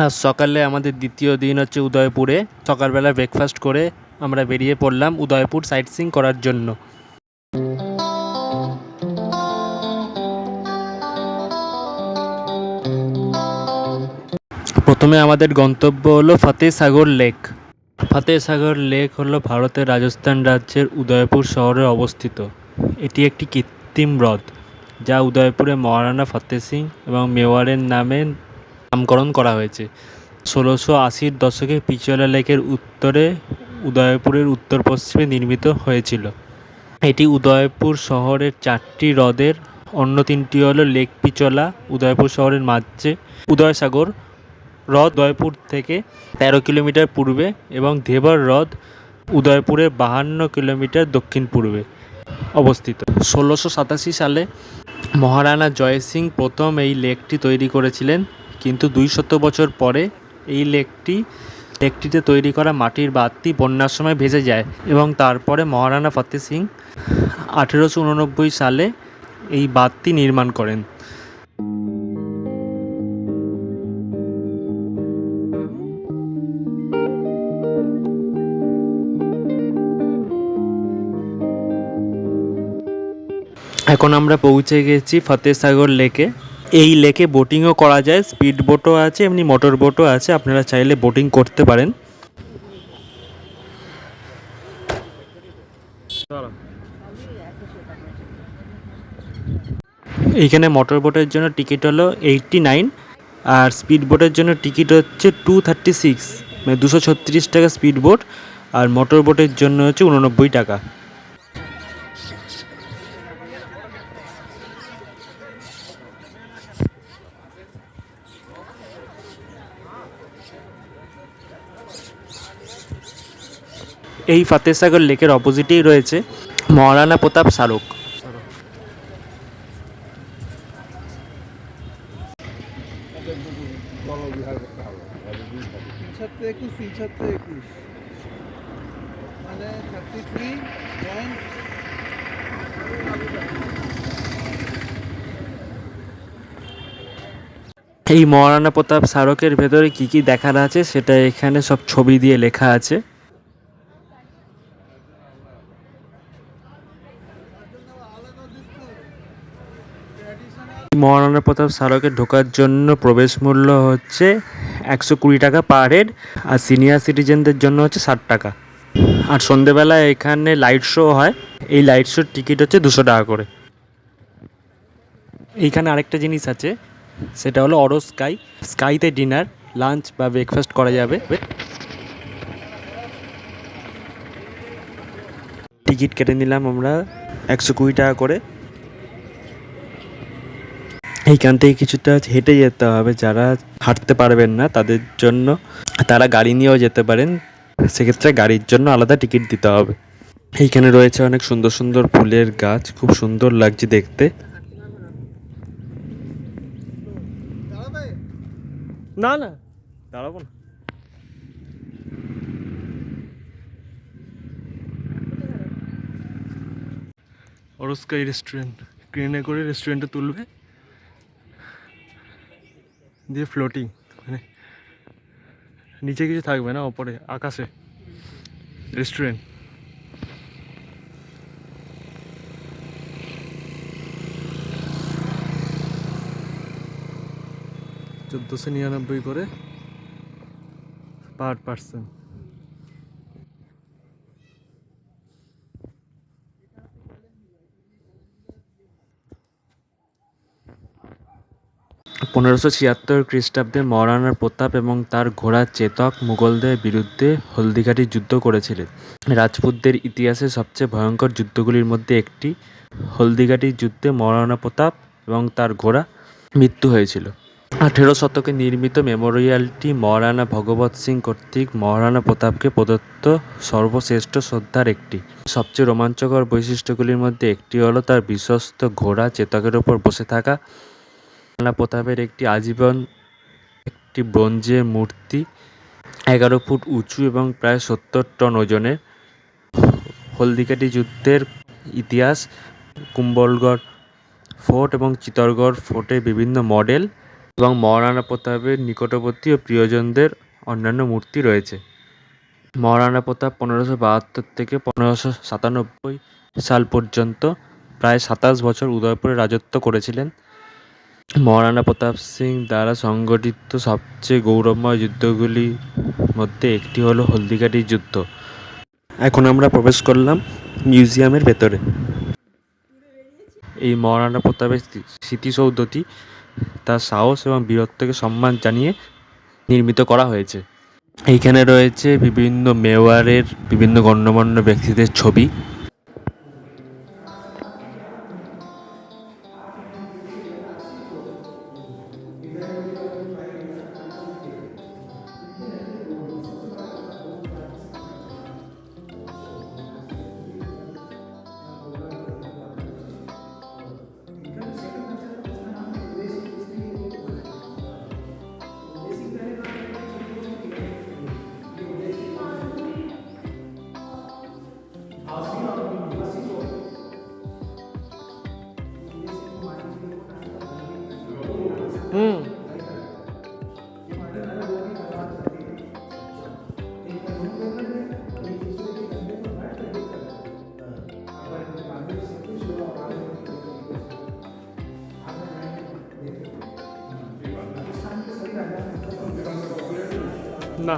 আজ সকালে আমাদের দ্বিতীয় দিন হচ্ছে উদয়পুরে। সকালবেলা ব্রেকফাস্ট করে আমরা বেরিয়ে পড়লাম উদয়পুর সাইট সিইং করার জন্য। প্রথমে আমাদের গন্তব্য হলো ফতেসাগর লেক। ফতেসাগর লেক হলো ভারতের রাজস্থান রাজ্যের উদয়পুর শহরে অবস্থিত। এটি একটি কৃত্রিম হ্রদ যা উদয়পুরে মহারানা ফতেহ সিং এবং মেওয়ারের নামে নামকরণ করা হয়েছে। 1680-র দশকে পিচোলা লেকের উত্তরে উদয়পুরের উত্তর পশ্চিমে নির্মিত হয়েছিল। এটি উদয়পুর শহরের 4টি হ্রদের অন্য 3টি হলো লেক পিচোলা উদয়পুর শহরের মাঝে, উদয়সাগর হ্রদ উদয়পুর থেকে 13 কিলোমিটার পূর্বে এবং ধেবর হ্রদ উদয়পুরের 52 কিলোমিটার দক্ষিণ পূর্বে অবস্থিত। 1687 সালে মহারানা জয় সিং প্রথম এই লেকটি তৈরি করেছিলেন, কিন্তু 200 বছর পরে এই লেকটিতে তৈরি করা মাটির বাঁধটি বন্যার সময় ভেসে যায় এবং তারপরে মহারানা ফতেহ সিং 1889 সালে এই বাঁধটি নির্মাণ করেন। এখন আমরা পৌঁছে গেছি ফতেসাগর লেকে। এই লেকে বোটিংও করা যায়, স্পিড বোটও আছে, এমনি মোটর বোটও আছে, আপনারা চাইলে বোটিং করতে পারেন। এইখানে মোটর বোটের জন্য টিকিট হলো 89 আর স্পিড বোটের জন্য টিকিট হচ্ছে 236, মানে 236 টাকা স্পিড বোট, আর মোটর বোটের জন্য হচ্ছে 89 টাকা। এই ফতেসাগর লেকের অপোজিটেই রয়েছে মহারানা প্রতাপ স্মারক। এই মহারানা প্রতাপ স্মারকের ভেতরে কি কি দেখার আছে সেটা এখানে সব ছবি দিয়ে লেখা আছে। মহারানা প্রতাপ স্মারকে ঢোকার জন্য প্রবেশ মূল্য হচ্ছে 120 টাকা পার হেড, আর সিনিয়র সিটিজেনদের জন্য হচ্ছে 60 টাকা। আর সন্ধেবেলায় এখানে লাইট শো হয়, এই লাইট শোর টিকিট হচ্ছে 200 টাকা করে। এইখানে আরেকটা জিনিস আছে, সেটা হলো অরো স্কাই। স্কাইতে ডিনার, লাঞ্চ বা ব্রেকফাস্ট করা যাবে। টিকিট কেটে নিলাম আমরা 120 টাকা করে। এইখান থেকে কিছুটা হেঁটে যেতে হবে, যারা হাঁটতে পারবেন না তাদের জন্য তারা গাড়ি নিয়েও যেতে পারেন, সেক্ষেত্রে গাড়ির জন্য আলাদা টিকিট দিতে হবে। এইখানে রয়েছে অনেক সুন্দর সুন্দর ফুলের গাছ, খুব সুন্দর লাগছে দেখতে। না না দাঁড়াবো না। অরস্কাই রেস্টুরেন্ট, ক্রেনে করে রেস্টুরেন্টে তুলবে, দিয়ে ফ্লোটিং, মানে নিচে কিছু থাকবে না, ওপরে আকাশে রেস্টুরেন্ট। $1499 করে পার পার্সন। 1576 খ্রিস্টাব্দে মহারানা প্রতাপ এবং তার ঘোড়া চেতক মুঘলদের বিরুদ্ধে হলদিঘাটি যুদ্ধ করেছিলেন। রাজপুতদের ইতিহাসে সবচেয়ে ভয়ঙ্কর যুদ্ধগুলির মধ্যে একটি। হলদিঘাটি যুদ্ধে মহারানা প্রতাপ এবং তার ঘোড়া মৃত্যু হয়েছিল। 18 শতকে নির্মিত মেমোরিয়ালটি মহারানা ভগবত সিং কর্তৃক মহারানা প্রতাপকে প্রদত্ত সর্বশ্রেষ্ঠ শ্রদ্ধার একটি। সবচেয়ে রোমাঞ্চকর বৈশিষ্ট্যগুলির মধ্যে একটি হলো তার বিশ্বস্ত ঘোড়া চেতকের ওপর বসে থাকা। মহারানা প্রতাপের একটি ব্রোঞ্জের মূর্তি 11 ফুট উঁচু এবং প্রায় 70 টন ওজনের। হলদিঘাটি যুদ্ধের ইতিহাস, কুম্ভলগড় ফোর্ট এবং চিত্তরগড় ফোর্টের বিভিন্ন মডেল এবং মহারানা প্রতাপের নিকটবর্তী ও প্রিয়জনদের অন্যান্য মূর্তি রয়েছে। মহারানা প্রতাপ 1572 থেকে 1597 সাল পর্যন্ত প্রায় 27 বছর উদয়পুরে রাজত্ব করেছিলেন। মহারানা প্রতাপ সিং দ্বারা সংগঠিত সবচেয়ে গৌরবময় যুদ্ধগুলির মধ্যে একটি হলো হলদিঘাটির যুদ্ধ। এখন আমরা প্রবেশ করলাম মিউজিয়ামের ভেতরে। এই মহারানা প্রতাপের স্মৃতিসৌধটি তার সাহস এবং বীরত্বকে সম্মান জানিয়ে নির্মিত করা হয়েছে। এইখানে রয়েছে বিভিন্ন মেওয়ারের বিভিন্ন গণ্যমান্য ব্যক্তিদের ছবি। না,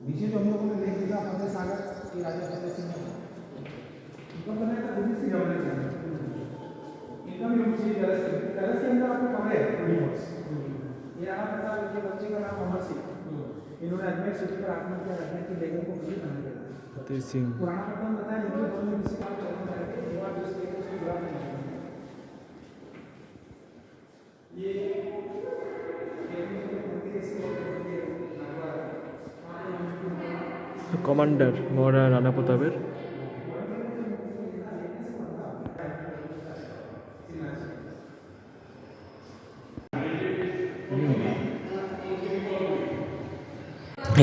नीचे जो हम लोगों ने देख लिया फतेह सागर के राजा फतेह सिंह इनका बनाया था दिल्ली से जवाहर इनका भी मुझे टेरेस के अंदर आपको कमरे हैं ये राणा प्रताप के बच्चे का नाम अमर सिंह इन्होंने अजमेर सिटी पर आत्महत्या करने की लेखन को भी बना दिया फतेह सिंह पुराना प्रताप बताया इनके बदले में किसी काम चलना चाहिए युवा जिस लेकर उसको बुरा नहीं ये কমান্ডার মহারানা রানা প্রতাপের।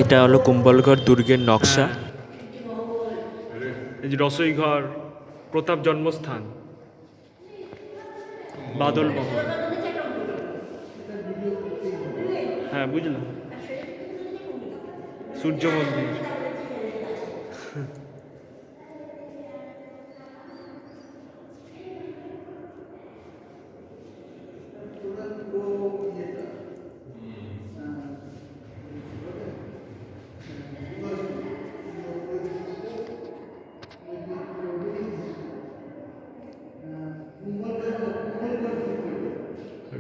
এটা হলো কুম্ভলগড় দুর্গের নকশা। এই যে রসইঘর, প্রতাপ জন্মস্থান, বাদলমহল। হ্যাঁ, বুঝলাম। সূর্য মন্দির।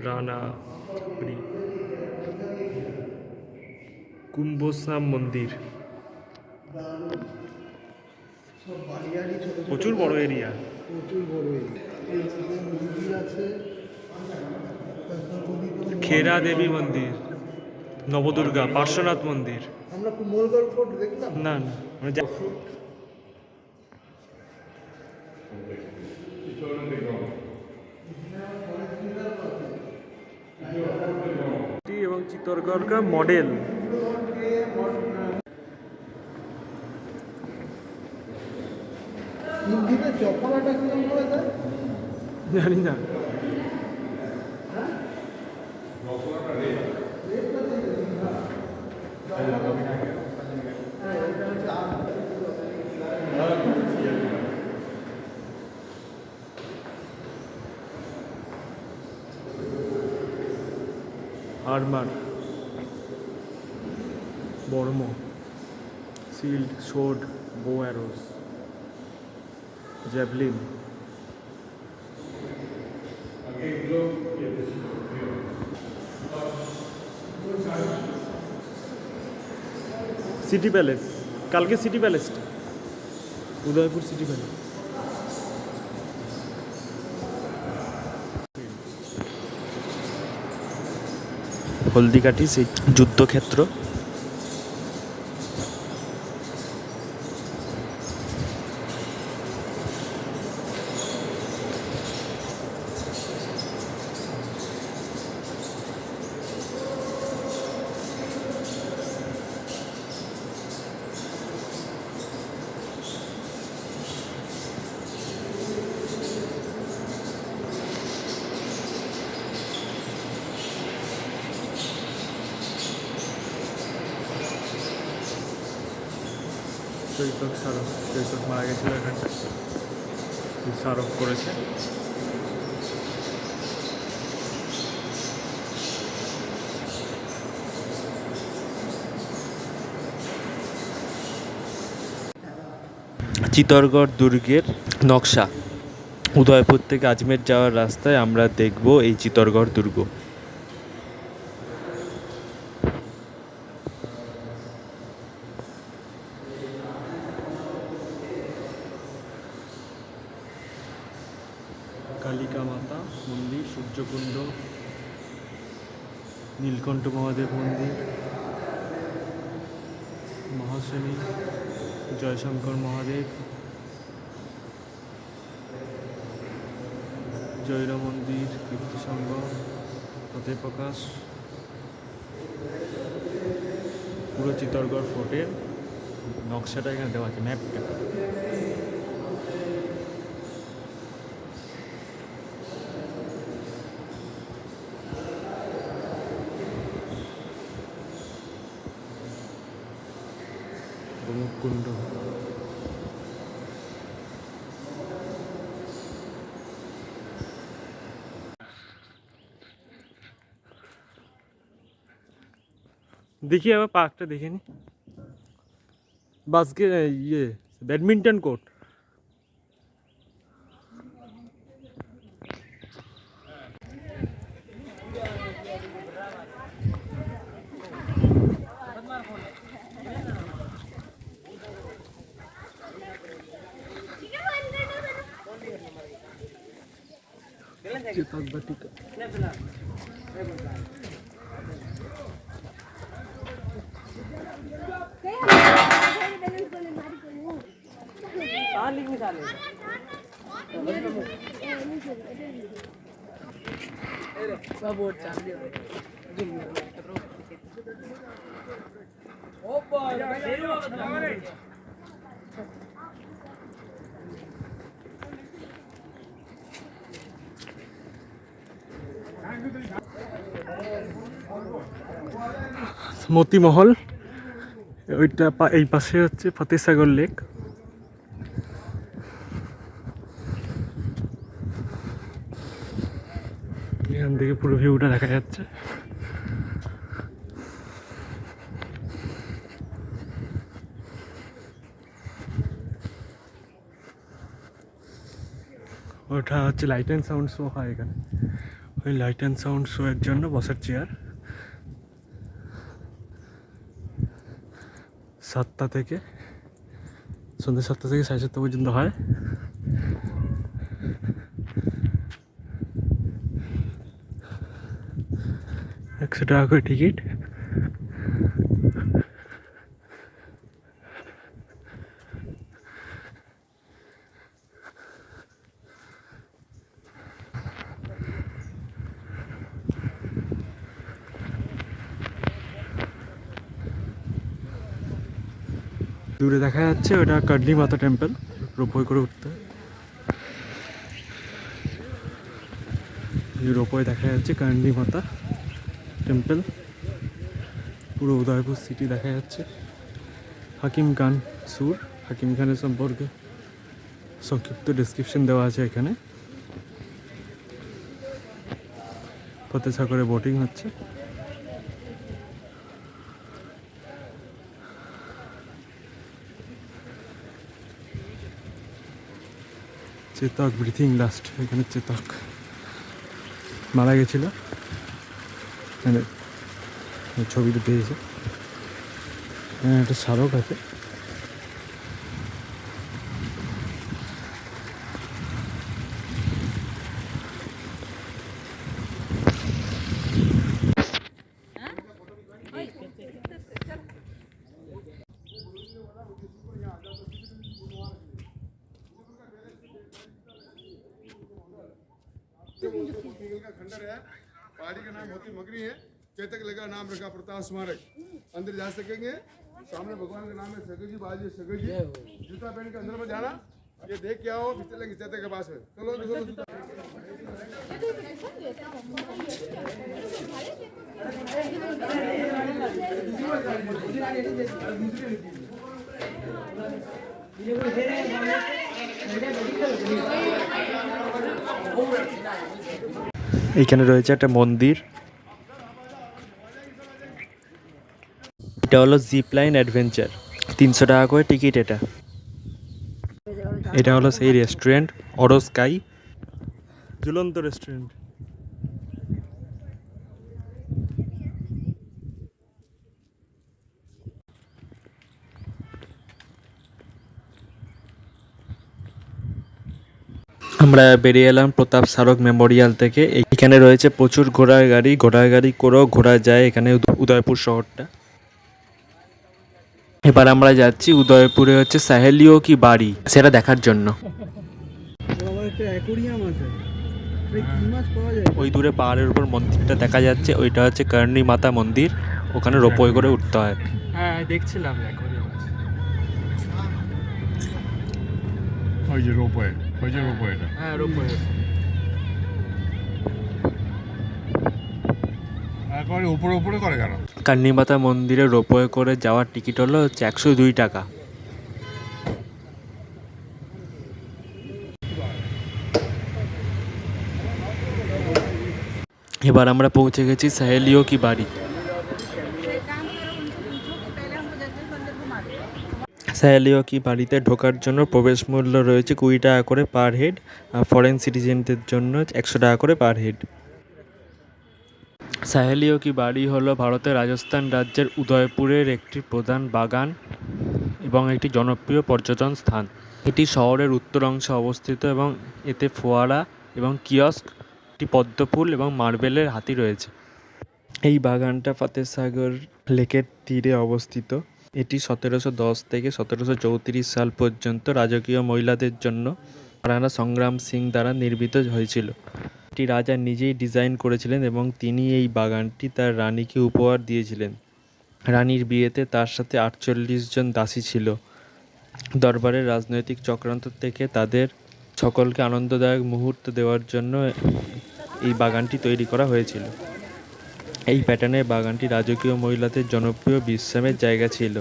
রানা কুম্ভস্নান মন্দির, প্রচুর বড় এরিয়া, প্রচুর বড় এরিয়া আছে। খেরা দেবী মন্দির, নবদুর্গা, পার্শ্বনাথ মন্দির। আমরা কুম্ভলগড় ফোর্ট দেখলাম না না, মানে এবং চিত্তরগড় কা মডেল। হিন্দিতে চপলাটা কিরকম করে দেয় জানি না। আর্মার, বর্ম, শিল্ড, শোড, বো অ্যারোস, জ্যাভলিন। সিটি প্যালেস, কালকে city প্যালেসটা। Udaipur city palace, Haldighati সেই যুদ্ধক্ষেত্র, চৈতক স্মারক, চৈতক মারা গেছিল এখানটা, স্মারক করেছে। চিত্তরগড় দুর্গের নকশা, উদয়পুর থেকে আজমের যাওয়ার রাস্তায় আমরা দেখব এই চিত্তরগড় দুর্গ। কালিকা মাতা মন্দির, সূর্যকুণ্ড, নীলকণ্ঠ মহাদেব মন্দির, মহাশনি, জয়শঙ্কর মহাদেব, জৈন মন্দির, কীর্তিসংঘ, ফতেহ প্রকাশ, পুরো চিত্তরগড় ফোর্টের নকশাটা এখানে দেওয়া আছে, ম্যাপটা। কুণ্ড, দেখি আবার পার্কটা দেখে নি। Basket badminton court, Chetak Vatika, Motimahal, ওইটা এই পাশে হচ্ছে ফতেহসাগর লেক। এখান থেকে পুরো ভিউটা দেখা যাচ্ছে। ওটা হচ্ছে লাইট অ্যান্ড সাউন্ড শো হয় এখানে, ওই লাইট অ্যান্ড সাউন্ড শো এর জন্য বসার চেয়ার। 7টা থেকে সন্ধ্যে 7টা থেকে 7:30 পর্যন্ত হয়। $100 করে টিকিট। দূরে দেখা যাচ্ছে ওটা কার্লি মাতা টেম্পল, রোপওয়ে করে উঠতে। রোপওয়ে দেখা যাচ্ছে কার্লি মাতা টেম্পল, পুরো উদয়পুর সিটি দেখা যাচ্ছে। হাকিম খান সুর, হাকিম খানের সম্পর্কে সংক্ষিপ্ত ডেসক্রিপশন দেওয়া আছে এখানে। ফতেহসাগরে বোটিং হচ্ছে। চেতক ব্রিথিং লাস্ট, এখানে চেতক মারা গেছিল, মানে ছবিতে পেয়েছে। এখানে একটা স্মারক আছে। का खंडर है। पहाड़ी का नाम मोती मगरी है। चेतक लगा नाम रखा प्रताप स्मारक। अंदर जा सकेंगे। सामने भगवान का नाम है सगर जी बाजी सगर जी। जूता पहन के अंदर में जाना। ये देख के आओ फिर चलेंगे चेतक के पास में। चलो चलो जूता। এইখানে রয়েছে একটা মন্দির। এটা হলো জিপ লাইন অ্যাডভেঞ্চার, 300 টাকা করে টিকিট। এটা হলো সেই রেস্টুরেন্ট অরো স্কাই, ঝুলন্ত রেস্টুরেন্ট। আমরা বেরিয়ে এলাম প্রতাপ স্মারক মেমোরিয়াল থেকে। এখানে রয়েছে প্রচুর ঘোড়ার গাড়ি করেও ঘোরা যায় এখানে উদয়পুর শহরটা। এবার আমরা যাচ্ছি উদয়পুরে হচ্ছে সাহেলিও কি বাড়ি, সেটা দেখার জন্য। ওই দূরে পাহাড়ের উপর মন্দিরটা দেখা যাচ্ছে, ওইটা হচ্ছে কর্ণী মাতা মন্দির। ওখানে রোপওয়ে করে উঠতে হয়। হ্যাঁ দেখছিলাম। ওই যে রোপওয়েটা। হ্যাঁ রোপওয়ে। একবারে উপরে করে কেন? কর্ণী মাতা মন্দিরে রোপওয়ে করে যাওয়ার টিকিট হলো 102 টাকা। এবার আমরা পৌঁছে গেছি সাহেলিও কি বাড়ি। সাহেলিও কি বাড়িতে ঢোকার জন্য প্রবেশ মূল্য রয়েছে 20 টাকা করে পার হেড, আর ফরেন সিটিজেনদের জন্য 100 টাকা করে পার হেড। সাহেলিও কি বাড়ি হলো ভারতের রাজস্থান রাজ্যের উদয়পুরের একটি প্রধান বাগান এবং একটি জনপ্রিয় পর্যটন স্থান। এটি শহরের উত্তর অংশে অবস্থিত এবং এতে ফোয়ারা এবং কিয়স্ক, একটি পদ্মফুল এবং মার্বেলের হাতি রয়েছে। এই বাগানটা ফতেসাগর লেকের তীরে অবস্থিত। এটি 1710 থেকে 1734 সাল পর্যন্ত রাজকীয় মহিলাদের জন্য মহারাণা সংগ্রাম সিং দ্বারা নির্মিত হয়েছিল। এটি রাজা নিজেই ডিজাইন করেছিলেন এবং তিনি এই বাগানটি তার রানীকে উপহার দিয়েছিলেন। রানীর বিয়েতে তার সাথে 48 জন দাসী ছিল। দরবারের রাজনৈতিক চক্রান্ত থেকে তাদের সকলকে আনন্দদায়ক মুহূর্ত দেওয়ার জন্য এই বাগানটি তৈরি করা হয়েছিল। এই প্যাটার্নের বাগানটি রাজকীয় মহিলাদের জনপ্রিয় বিশ্রামের জায়গা ছিল।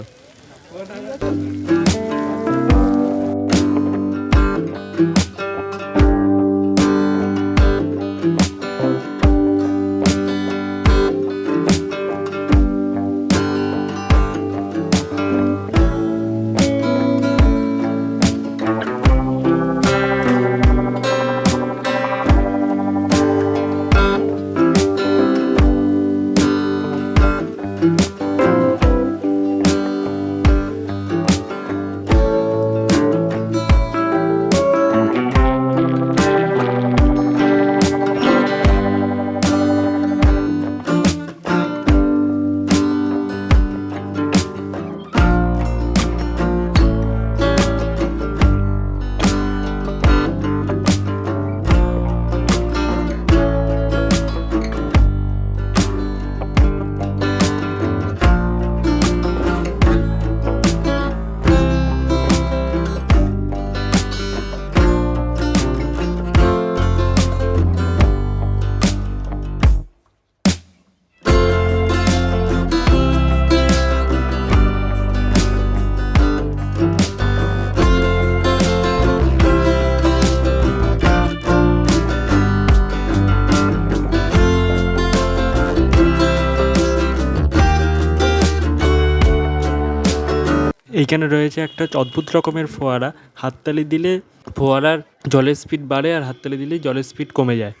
এইখানে রয়েছে একটা অদ্ভুত রকমের ফোয়ারা। হাততালি দিলে ফোয়ারার জলের স্পিড বাড়ে, আর হাততালি দিলে জলের স্পিড কমে যায়।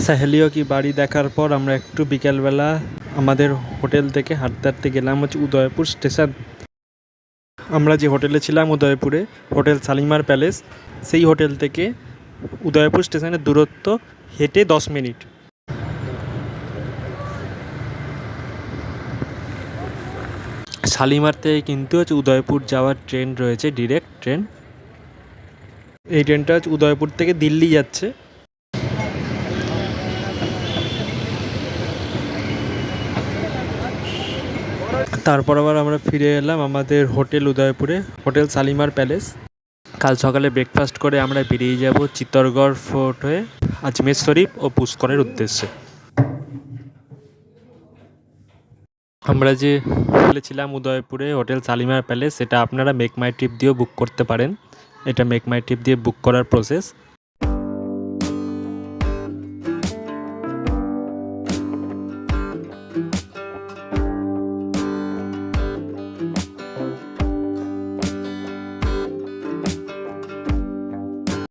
সাহেলিও কি বাড়ি দেখার পর আমরা একটু বিকেলবেলা আমাদের হোটেল থেকে হাঁটতে হাঁটতে গেলাম হচ্ছে উদয়পুর স্টেশন। আমরা যে হোটেলে ছিলাম উদয়পুরে, হোটেল শালিমার প্যালেস, সেই হোটেল থেকে উদয়পুর স্টেশনের দূরত্ব হেঁটে 10 মিনিট। শালিমার থেকে কিন্তু হচ্ছে উদয়পুর যাওয়ার ট্রেন রয়েছে, ডিরেক্ট ট্রেন। এই ট্রেনটা হচ্ছে উদয়পুর থেকে দিল্লি যাচ্ছে। তারপর আবার আমরা ফিরে এলাম আমাদের হোটেল উদয়পুরে, হোটেল শালিমার প্যালেস। কাল সকালে ব্রেকফাস্ট করে আমরা বেরিয়ে যাব চিত্তরগড় ফোর্ট হয়ে আজমের শরীফ ও পুষ্করের উদ্দেশ্যে। আমরা যে হোটেলে ছিলাম উদয়পুরে, হোটেল শালিমার প্যালেস, সেটা আপনারা মেক মাই ট্রিপ দিয়েও বুক করতে পারেন। এটা মেক মাই ট্রিপ দিয়ে বুক করার প্রসেস।